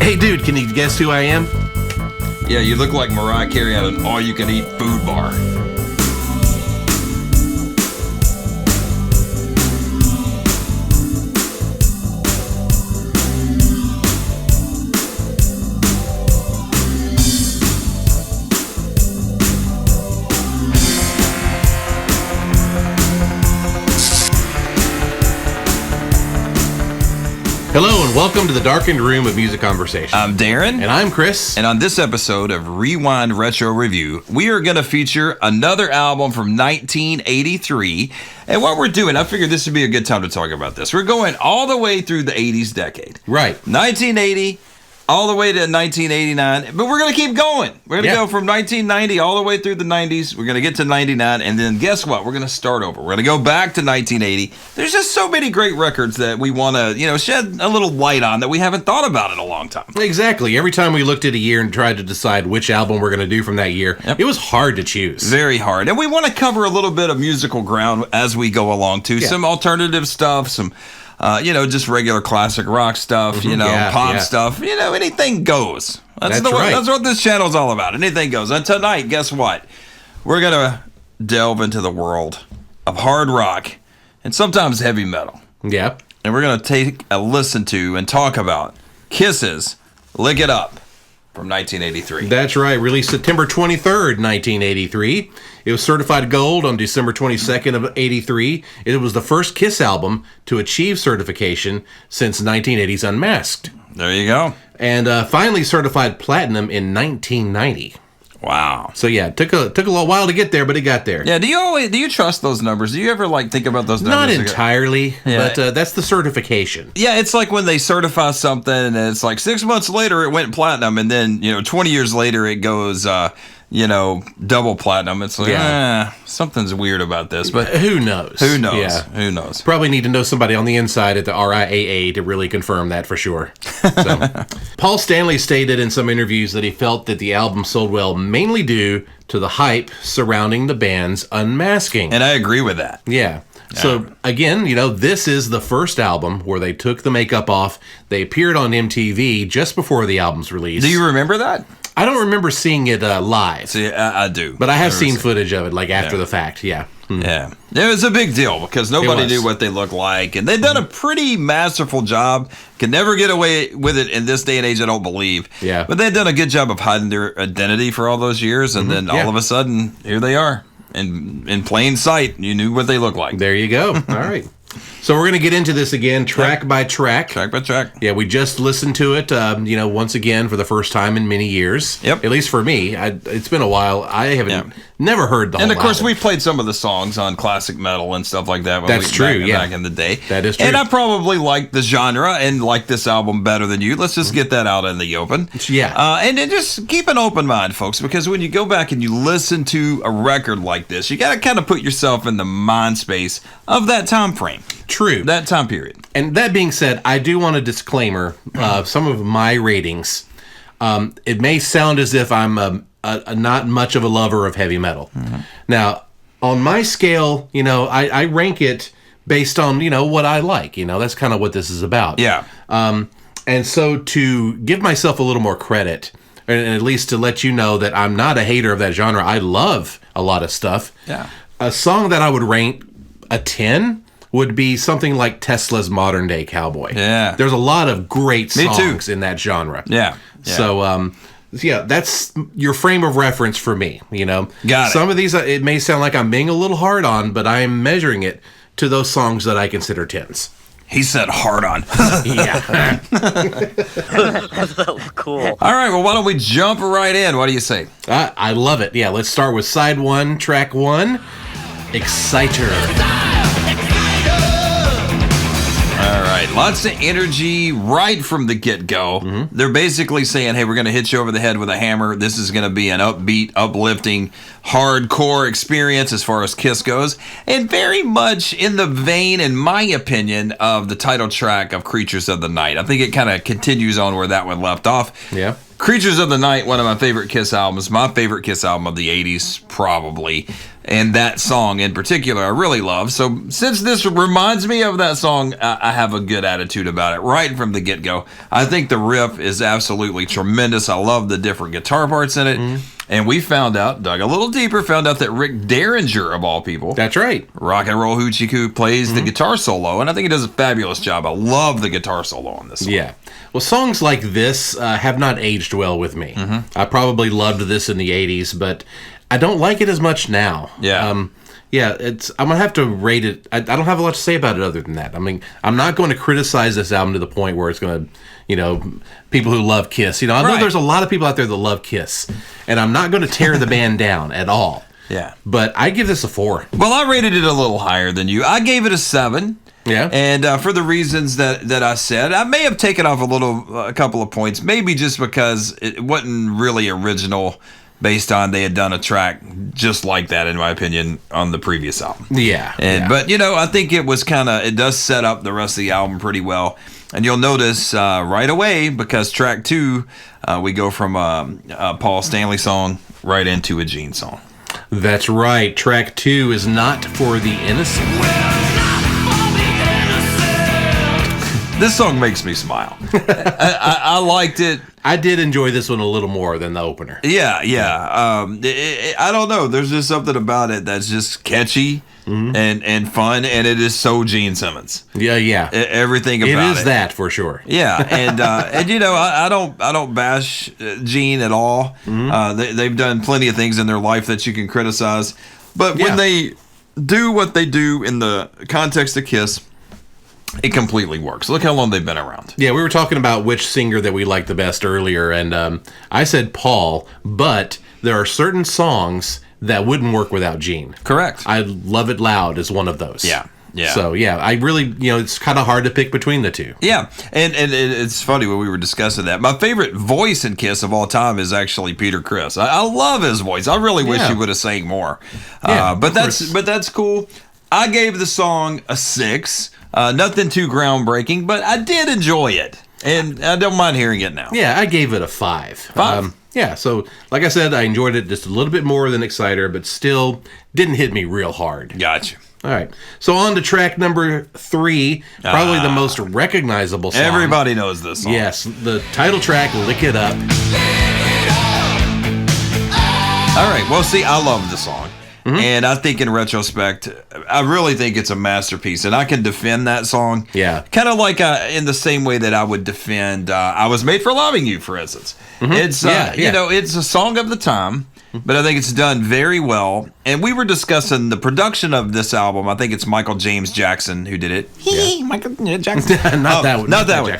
Hey, dude, can you guess who I am? Yeah, you look like Mariah Carey at an all-you-can-eat food bar. Hello and welcome to the darkened room of music conversation. I'm Darren. And I'm Chris. And on this episode of Rewind Retro Review, we are going to feature another album from 1983. And what we're doing, I figured this would be a good time to talk about this. We're going all the way through the 80s decade. Right. 1980, all the way to 1989. But we're going to keep going. We're going to go from 1990 all the way through the 90s. We're going to get to 99. And then guess what? We're going to start over. We're going to go back to 1980. There's just so many great records that we want to, shed a little light on that we haven't thought about in a long time. Exactly. Every time we looked at a year and tried to decide which album we're going to do from that year, It was hard to choose. Very hard. And we want to cover a little bit of musical ground as we go along, too. Yeah. Some alternative stuff, some... just regular classic rock stuff, pop stuff, anything goes. That's right. That's what this channel's all about. Anything goes. And tonight, guess what? We're going to delve into the world of hard rock and sometimes heavy metal. Yeah. And we're going to take a listen to and talk about Kiss's Lick It Up from 1983. That's right. Released September 23rd, 1983. It was certified gold on December 22nd of 83. It was the first Kiss album to achieve certification since 1980's Unmasked. There you go. And finally certified platinum in 1990. Wow. So yeah, it took a little while to get there, but it got there. Yeah. Do you trust those numbers? Do you ever think about those numbers? Not entirely, but that's the certification. Yeah, it's like when they certify something, and it's like 6 months later it went platinum, and then 20 years later it goes double platinum. It's like something's weird about this, but who knows? Who knows? Yeah. Who knows? Probably need to know somebody on the inside at the RIAA to really confirm that for sure. So, Paul Stanley stated in some interviews that he felt that the album sold well mainly due to the hype surrounding the band's unmasking. And I agree with that. Yeah. So, again, this is the first album where they took the makeup off. They appeared on MTV just before the album's release. Do you remember that? I don't remember seeing it live. See, I do. But I have seen footage of it, after the fact, yeah. Yeah. It was a big deal because nobody knew what they looked like. And they've done a pretty masterful job. Can never get away with it in this day and age, I don't believe. Yeah. But they've done a good job of hiding their identity for all those years. And then all of a sudden, here they are. In plain sight, you knew what they looked like. There you go. All right. So we're going to get into this again, track by track. Track by track. Yeah, we just listened to it, once again for the first time in many years. Yep. At least for me. It's been a while. I haven't never heard the whole album. And, of course, we played some of the songs on classic metal and stuff like that. Back in the day. That is true. And I probably like the genre and like this album better than you. Let's just get that out in the open. Yeah. And then just keep an open mind, folks, because when you go back and you listen to a record like this, you got to kind of put yourself in the mind space of that time frame. True. That time period. And that being said, I do want a disclaimer. Some of my ratings, it may sound as if I'm not much of a lover of heavy metal. Mm-hmm. Now, on my scale, I rank it based on, what I like. That's kind of what this is about. Yeah. And so to give myself a little more credit, and at least to let you know that I'm not a hater of that genre, I love a lot of stuff. Yeah. A song that I would rank a 10 would be something like Tesla's Modern Day Cowboy. Yeah. There's a lot of great songs in that genre. Yeah. So, that's your frame of reference for me, Got it. Some of these, it may sound like I'm being a little hard on, but I am measuring it to those songs that I consider 10s. He said hard on. Yeah. That was cool. All right, well, why don't we jump right in? What do you say? I love it. Yeah, let's start with side 1, track 1, Exciter. All right, lots of energy right from the get-go. Mm-hmm. They're basically saying, hey, we're going to hit you over the head with a hammer. This is going to be an upbeat, uplifting, hardcore experience as far as Kiss goes. And very much in the vein, in my opinion, of the title track of Creatures of the Night. I think it kind of continues on where that one left off. Yeah. Creatures of the Night, one of my favorite Kiss albums, my favorite Kiss album of the 80s, probably. And that song in particular, I really love. So since this reminds me of that song, I have a good attitude about it right from the get-go. I think the riff is absolutely tremendous. I love the different guitar parts in it. And we found out, dug a little deeper, found out that Rick Derringer, of all people. That's right. Rock and Roll Hoochie Coo plays the guitar solo, and I think he does a fabulous job. I love the guitar solo on this song. Yeah. Well, songs like this have not aged well with me. I probably loved this in the 80s, but I don't like it as much now. Yeah. Yeah, I'm going to have to rate it. I don't have a lot to say about it other than that. I mean, I'm not going to criticize this album to the point where it's going to, people who love Kiss. I know there's a lot of people out there that love Kiss, and I'm not going to tear the band down at all. Yeah. But I give this a 4. Well, I rated it a little higher than you. I gave it a 7. Yeah. And for the reasons that I said, I may have taken off a couple of points, maybe just because it wasn't really original based on they had done a track just like that, in my opinion, on the previous album. Yeah. But, I think it was it does set up the rest of the album pretty well. And you'll notice right away, because track 2, we go from a Paul Stanley song right into a Gene song. That's right. Track 2 is Not for the Innocent. This song makes me smile. I liked it. I did enjoy this one a little more than the opener. Yeah. I don't know. There's just something about it that's just catchy and fun, and it is so Gene Simmons. Yeah. Everything about it. It is that for sure. Yeah, and I don't bash Gene at all. They've done plenty of things in their life that you can criticize, but when they do what they do in the context of Kiss, it completely works. Look how long they've been around. Yeah, we were talking about which singer that we liked the best earlier, and I said Paul, but there are certain songs that wouldn't work without Gene. Correct. I Love It Loud is one of those. Yeah. So, I really, it's kind of hard to pick between the two. Yeah, and it's funny when we were discussing that. My favorite voice in Kiss of all time is actually Peter Criss. I love his voice. I really wish he would have sang more. But that's cool. I gave the song a 6. Nothing too groundbreaking, but I did enjoy it, and I don't mind hearing it now. Yeah, I gave it a 5. 5? So like I said, I enjoyed it just a little bit more than Exciter, but still didn't hit me real hard. Gotcha. All right, so on to track number 3, probably the most recognizable song. Everybody knows this song. Yes, the title track, Lick It Up. All right, well, see, I love the song. And I think in retrospect, I really think it's a masterpiece, and I can defend that song. Yeah. Kind of like in the same way that I would defend I Was Made for Loving You, for instance. It's, it's a song of the time, but I think it's done very well. And we were discussing the production of this album. I think it's Michael James Jackson who did it. Michael Jackson. Not that one. Not that one.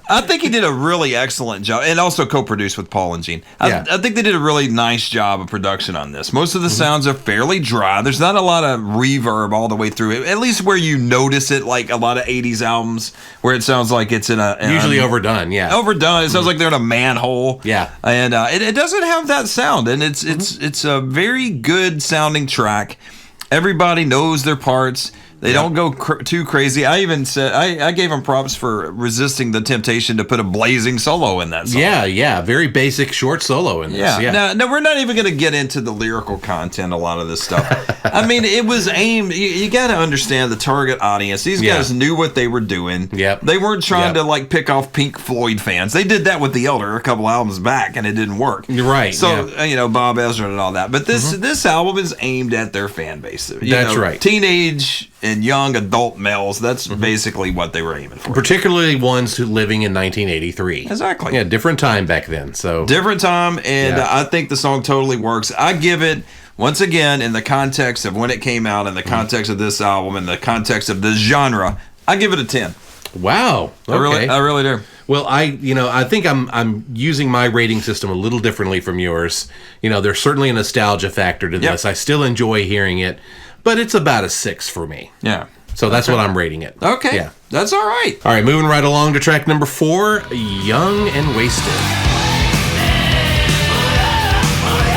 I think he did a really excellent job, and also co-produced with Paul and Gene. I think they did a really nice job of production on this. Most of the sounds are fairly dry. There's not a lot of reverb all the way through it, at least where you notice it, like a lot of 80s albums where it sounds like it's usually overdone. Yeah. Overdone. It sounds like they're in a manhole. Yeah. And it doesn't have that sound, and it's a very good sounding track. Everybody knows their parts. They don't go too crazy. I even said I gave them props for resisting the temptation to put a blazing solo in that song. Yeah, very basic short solo in this. Yeah. Now we're not even going to get into the lyrical content. A lot of this stuff. I mean, it was aimed. You got to understand the target audience. These guys knew what they were doing. Yep. They weren't trying to like pick off Pink Floyd fans. They did that with The Elder a couple albums back, and it didn't work. You're right. So Bob Ezrin and all that. But this album is aimed at their fan base. That's right. Teenage and young adult males. That's basically what they were aiming for. Particularly ones who living in 1983. Exactly. Yeah, different time back then. So different time, and I think the song totally works. I give it, once again, in the context of when it came out, in the context of this album, in the context of this genre, I give it a 10. Wow. Okay. I really do. Well, I think I'm using my rating system a little differently from yours. There's certainly a nostalgia factor to this. I still enjoy hearing it, but it's about a 6 for me. Yeah. So that's what I'm rating it. Okay. Yeah. That's all right. All right, moving right along to track number 4, Young and Wasted.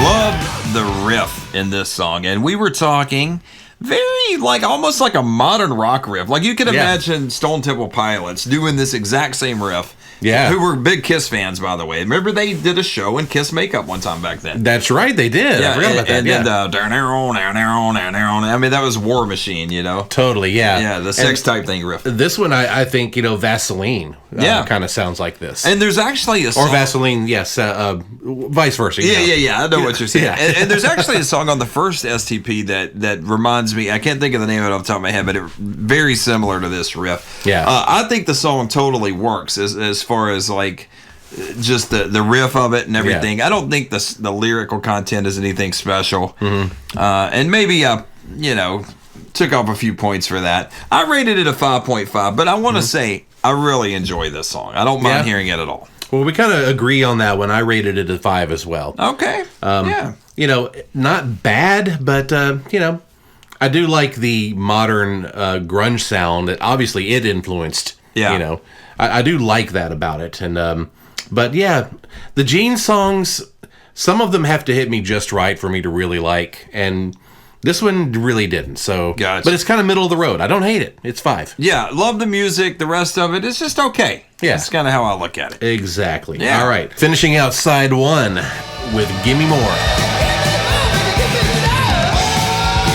Love the riff in this song. And we were talking very like almost like a modern rock riff. Like you could imagine Stone Temple Pilots doing this exact same riff. Yeah. Who were big Kiss fans, by the way. Remember they did a show in Kiss makeup one time back then. That's right, they did. Yeah, I forgot about that. And then I mean, that was War Machine, you know? Totally, yeah. Yeah, the sex type thing riff. This one, I think, Vaseline kind of sounds like this. And there's actually a song. Or Vaseline, yes, vice versa. Yeah, I know what you're saying. Yeah. And there's actually a song on the first STP that reminds me, I can't think of the name of it off the top of my head, but it's very similar to this riff. Yeah. I think the song totally works as far as like just the riff of it and everything. I don't think the lyrical content is anything special. And maybe took off a few points for that. I rated it a 5.5, but I want to say I really enjoy this song. I don't mind hearing it at all. Well, we kind of agree on that one. I rated it a 5 as well. Okay. Not bad, but I do like the modern grunge sound that obviously it influenced. Yeah. I do like that about it. And but yeah, the Gene songs, some of them have to hit me just right for me to really like, and this one really didn't. So, gotcha. But it's kind of middle of the road. I don't hate it. It's 5. Yeah, love the music. The rest of it is just okay. Yeah, that's kind of how I look at it. Exactly. Yeah. All right, finishing out side 1 with "Gimme More."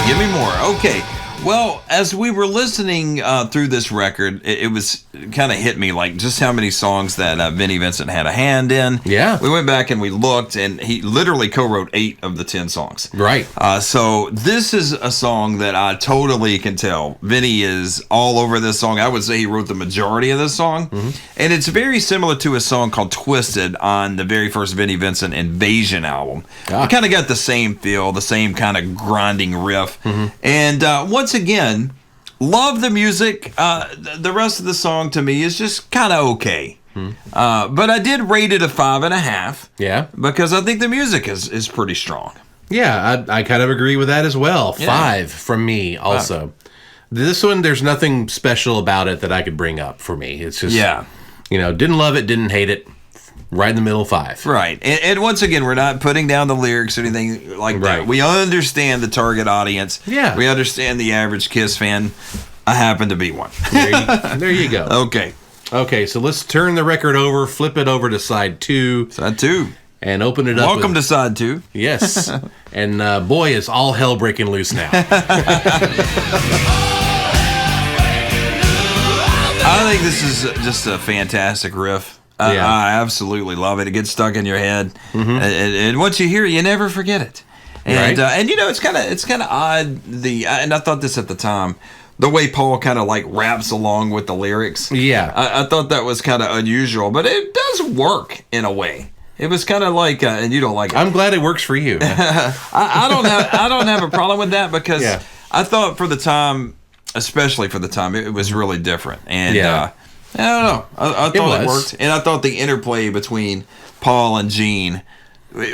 Give me more. Okay. Well, as we were listening through this record, it was kind of hit me like just how many songs that Vinnie Vincent had a hand in. Yeah. We went back and we looked, and he literally co-wrote 8 of the 10 songs. Right. So this is a song that I totally can tell Vinnie is all over this song. I would say he wrote the majority of this song. And it's very similar to a song called Twisted on the very first Vinnie Vincent Invasion album. It kind of got the same feel, the same kind of grinding riff. And once again, love the music. The rest of the song to me is just kind of okay. But I did rate it a 5.5. Yeah. Because I think the music is pretty strong. Yeah, I kind of agree with that as well. 5 from me also. 5. This one, there's nothing special about it that I could bring up for me. It's just, didn't love it, didn't hate it. Right in the middle, 5. Right. And once again, we're not putting down the lyrics or anything like that. We understand the target audience. Yeah. We understand the average Kiss fan. I happen to be one. There you go. Okay, so let's turn the record over, flip it over to side 2. Side 2. And open it up. Welcome to side 2. Yes. And boy, is all hell breaking loose now. I think this is just a fantastic riff. I absolutely love it. It gets stuck in your head, and once you hear it, you never forget it. And it's kind of odd. And I thought this at the time, the way Paul kind of like raps along with the lyrics. Yeah, I thought that was kind of unusual, but it does work in a way. It was kind of like, and you don't like it. I'm glad it works for you. I don't have a problem with that because I thought for the time, especially for the time, it was really different. And I don't know. I thought it worked, and I thought the interplay between Paul and Gene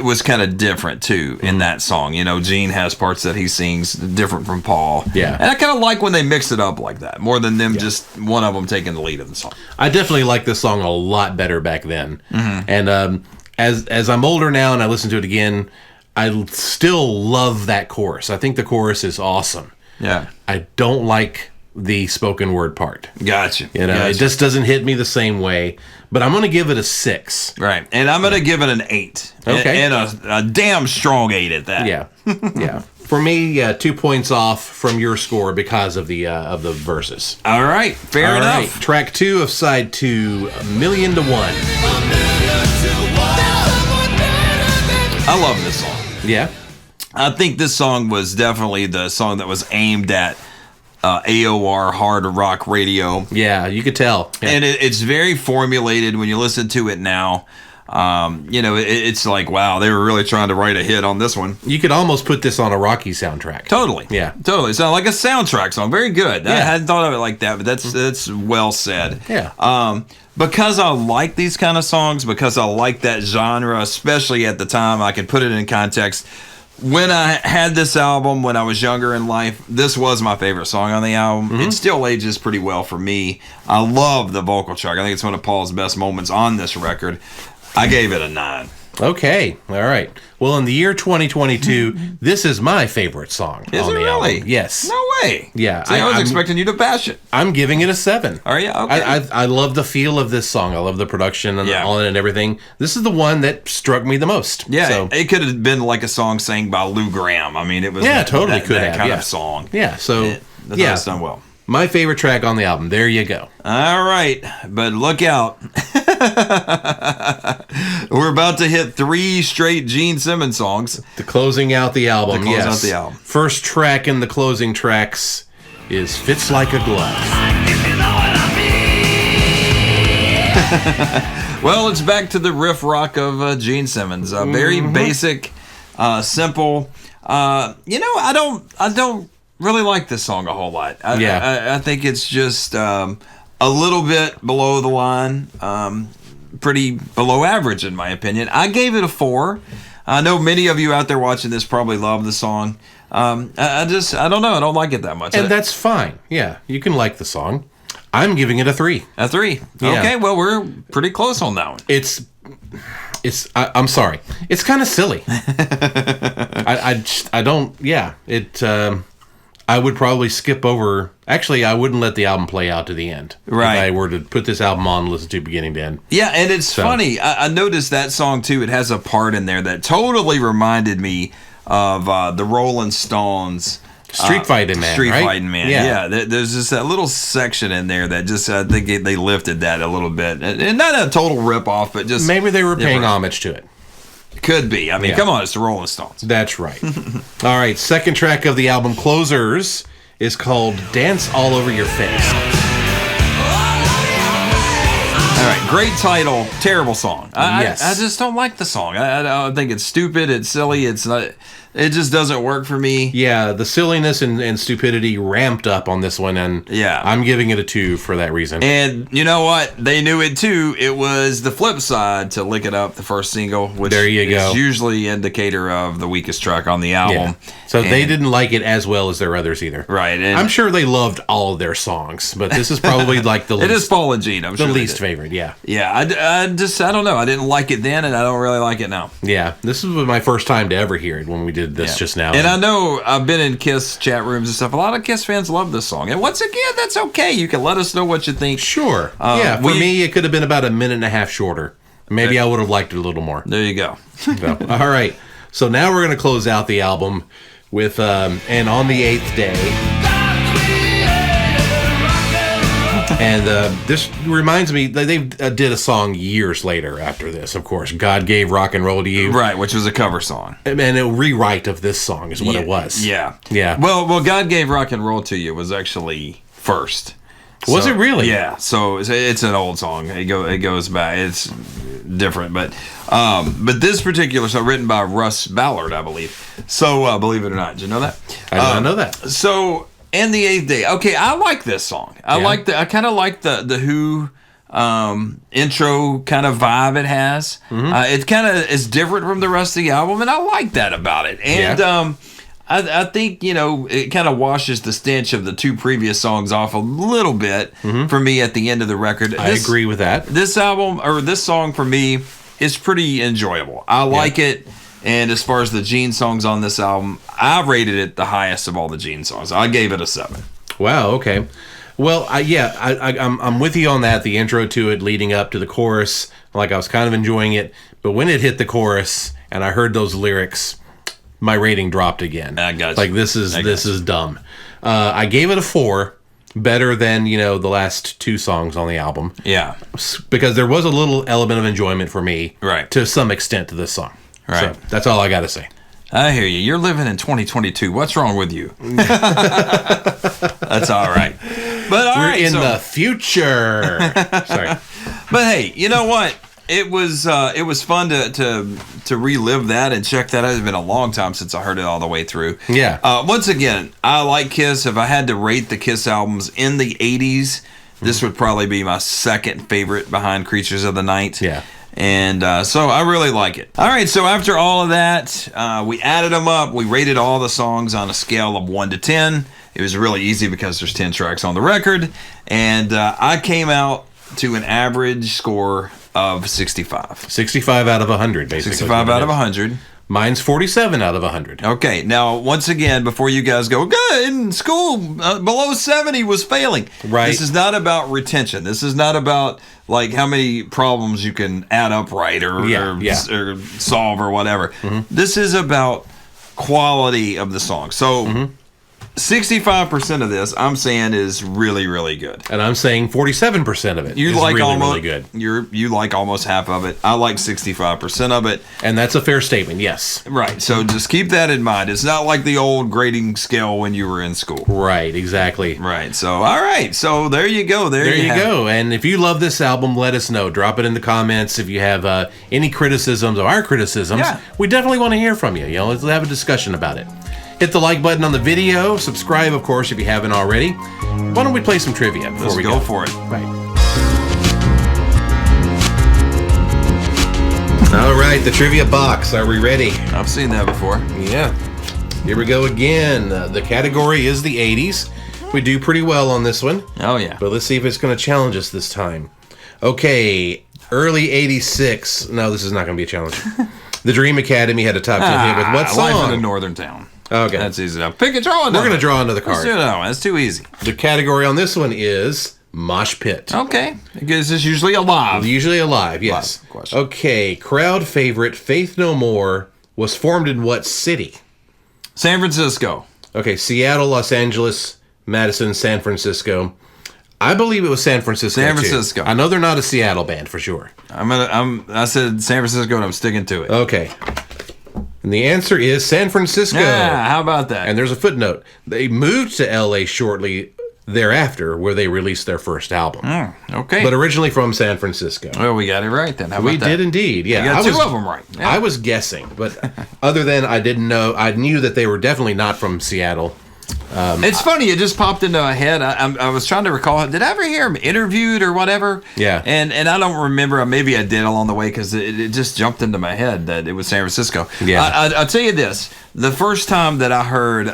was kind of different too in that song. Gene has parts that he sings different from Paul. Yeah, and I kind of like when they mix it up like that, more than them just one of them taking the lead of the song. I definitely like this song a lot better back then, and as I'm older now and I listen to it again, I still love that chorus. I think the chorus is awesome. Yeah, I don't like the spoken word part. Gotcha. It just doesn't hit me the same way. But I'm going to give it a 6. Right. And I'm going to give it an 8. Okay. And a damn strong 8 at that. Yeah. Yeah. For me, 2 points off from your score because of the verses. All right. Fair enough. Right. Track 2 of side 2, $1 Million to 1. I love this song. Yeah. I think this song was definitely the song that was aimed at AOR hard rock radio. Yeah, you could tell. Yeah. And it's very formulated when you listen to it now. It's like, wow, they were really trying to write a hit on this one. You could almost put this on a Rocky soundtrack. Totally. Yeah. Totally. It's like a soundtrack song. Very good. I hadn't thought of it like that, but that's well said. Yeah. Because I like these kind of songs, because I like that genre, especially at the time, I can put it in context. When I had this album when I was younger in life, this was my favorite song on the album. It still ages pretty well for me. I love the vocal track. I think it's one of Paul's best moments on this record. I gave it a 9. Okay, all right. Well, in the year 2022, this is my favorite song Is on it the really? album. Yes. No way. Yeah, See, I was I'm- expecting you to bash it. I'm giving it a 7. Are you? Okay. I love the feel of this song. I love the production and Yeah. all it and everything. This is the one that struck me the most. Yeah, So, it could have been like a song sang by Lou Gramm. I mean, it was totally could that have, kind yeah. of song. yeah. So, That's done well. my favorite track on the album. There you go. All right, but look out. We're about to hit 3 straight Gene Simmons songs. The closing out the album. To close yes. out the album. First track in the closing tracks is "Fits Like a Glove." Well, it's back to the riff rock of Gene Simmons. Very basic, simple. I don't really like this song a whole lot. I think it's just a little bit below the line, pretty below average in my opinion. I gave it a 4. I know many of you out there watching this probably love the song. I don't know. I don't like it that much. And that's fine. Yeah, you can like the song. I'm giving it a 3. A 3. Yeah. Okay, well, we're pretty close on that one. I'm sorry. It's kind of silly. I don't. Yeah. I would probably skip over. Actually, I wouldn't let the album play out to the end. Right. If I were to put this album on and listen to beginning to end. Yeah, and it's funny. I noticed that song too. It has a part in there that totally reminded me of the Rolling Stones. Street Fighting Man. Street right? Fighting Man. Yeah. There's just that little section in there that just I think they lifted that a little bit, and not a total rip off, but just Maybe they were paying homage to it. Could be. I mean, come on, it's the Rolling Stones. That's right. All right, second track of the album Closers is called Dance All Over Your Face. All right, great title, terrible song. Yes. I just don't like the song. I think it's stupid, it's silly, it's not. It just doesn't work for me. Yeah, the silliness and stupidity ramped up on this one, and Yeah. I'm giving it a 2 for that reason. And you know what? They knew it too. It was the flip side to Lick It Up, the first single, which There you is go. usually indicator of the weakest track on the album. Yeah. So they And- didn't like it as well as their others either. Right. And I'm sure they loved all of their songs, but this is probably like the it least, is Paul and Gene. I'm the sure they least did. favorite. Yeah. Yeah, I don't know. I didn't like it then, and I don't really like it now. Yeah. This was my first time to ever hear it when we did this Yeah. just now. And I know I've been in Kiss chat rooms and stuff. A lot of Kiss fans love this song. And once again, that's okay. You can let us know what you think. Sure. Yeah. For me, it could have been about a minute and a half shorter. Maybe I would have liked it a little more. There you go. So, all right. So now we're going to close out the album with And on the Eighth Day. And this reminds me, they did a song years later after this, of course. God Gave Rock and Roll to You. Right, which was a cover song. And a rewrite of this song is what it was. Yeah. Yeah. Well, God Gave Rock and Roll to You was actually first. Was it really? Yeah. So it's an old song. It goes back. It's different, but this particular song written by Russ Ballard, I believe. So believe it or not, did you know that? I did not know that. So and the Eighth Day. Okay, I like this song. I kind of like the Who intro kind of vibe it has. It kind of is different from the rest of the album, and I like that about it. And I think, it kind of washes the stench of the 2 previous songs off a little bit for me at the end of the record. I agree with that. This album, or this song for me, is pretty enjoyable. I like it. And as far as the Gene songs on this album, I rated it the highest of all the Gene songs. I gave it a 7. Wow, okay. Well, I'm with you on that. The intro to it leading up to the chorus, like I was kind of enjoying it. But when it hit the chorus and I heard those lyrics, my rating dropped again. I got you. Like this is dumb. I gave it a 4, better than the last 2 songs on the album. Yeah, because there was a little element of enjoyment for me, right, to some extent to this song. Right. So that's all I got to say. I hear you. You're living in 2022. What's wrong with you? That's all right. But We're in the future. Sorry. But hey, you know what? It was fun to relive that and check that out. It's been a long time since I heard it all the way through. Yeah. Once again, I like Kiss. If I had to rate the Kiss albums in the 80s, this would probably be my second favorite behind Creatures of the Night. Yeah. And so I really like it. All right, so after all of that, we added them up. We rated all the songs on a scale of 1 to 10. It was really easy because there's 10 tracks on the record. And I came out to an average score of 65. 65 out of 100, basically. 65 out of 100. Mine's 47 out of 100. Okay, now, once again, before you guys go, good, in school, below 70 was failing. Right. This is not about retention. This is not about, like, how many problems you can add up right or solve or whatever. This is about quality of the song. So, 65% of this, I'm saying, is really, really good. And I'm saying 47% of it You is like really, almost, really good. You like almost half of it. I like 65% of it. And that's a fair statement, yes. Right. So just keep that in mind. It's not like the old grading scale when you were in school. Right, exactly. Right. So, all right. So there you go. There you go. And if you love this album, let us know. Drop it in the comments. If you have any criticisms of our criticisms, we definitely want to hear from you. Let's have a discussion about it. Hit the like button on the video. Subscribe, of course, if you haven't already. Why don't we play some trivia before we go? Let's go for it. Right. All right, the trivia box. Are we ready? I've seen that before. Yeah. Here we go again. The category is the 80s. We do pretty well on this one. Oh, yeah. But let's see if it's going to challenge us this time. Okay, early 86. No, this is not going to be a challenge. The Dream Academy had a top 10 hit with what song? Life in a Northern Town. Okay. That's easy enough. Pick a draw. We're going to draw another card. Let's do that one. That's too easy. The category on this one is Mosh Pit. Okay. Because it's usually alive. Usually alive, yes. Live question. Okay, crowd favorite Faith No More was formed in what city? San Francisco. Okay, Seattle, Los Angeles, Madison, San Francisco. I believe it was San Francisco. San Francisco. Too. I know they're not a Seattle band for sure. I said San Francisco and I'm sticking to it. Okay. And the answer is San Francisco. Yeah, how about that? And there's a footnote. They moved to LA shortly thereafter where they released their first album. Okay. But originally from San Francisco. Well, we got it right then. How about we did indeed. Yeah. You got two of them right. Yeah. I was guessing, but other than I didn't know, I knew that they were definitely not from Seattle. It's funny. It just popped into my head. I was trying to recall. Did I ever hear him interviewed or whatever? Yeah. And I don't remember. Maybe I did along the way because it just jumped into my head that it was San Francisco. Yeah. I'll tell you this. The first time that I heard,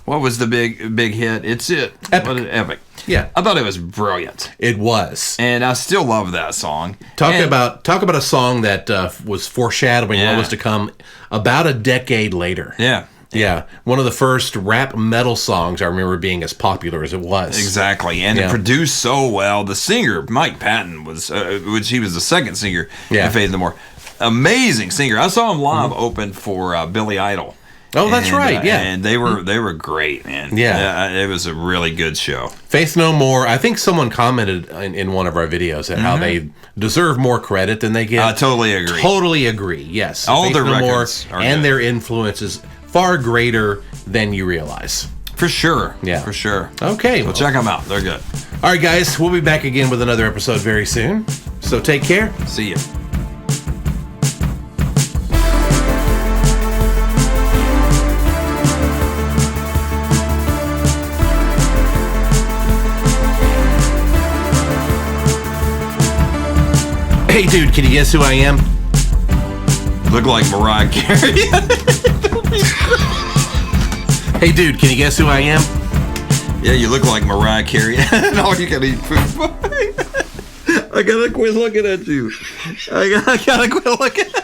what was the big hit? It's it. Epic. Epic. Yeah. I thought it was brilliant. It was. And I still love that song. Talk about a song that was foreshadowing what was to come about a decade later. Yeah. Yeah, one of the first rap metal songs I remember being as popular as it was. Exactly, and it produced so well. The singer, Mike Patton, was which he was the second singer in Faith No More. Amazing singer. I saw him live open for Billy Idol. Oh, that's right. Yeah, and they were great, man. Yeah, it was a really good show. Faith No More. I think someone commented in one of our videos at how they deserve more credit than they get. I totally agree. Totally agree. Yes, all Faith their No records More are and good. their influences far greater than you realize. For sure. Yeah, for sure. Okay, well, check them out. They're good. All right, guys, we'll be back again with another episode very soon. So take care. See ya. Hey, dude, can you guess who I am? Look like Mariah Carey. Hey, dude, can you guess who I am? Yeah, you look like Mariah Carey. And all you can eat food. I gotta quit looking at you. I gotta quit looking at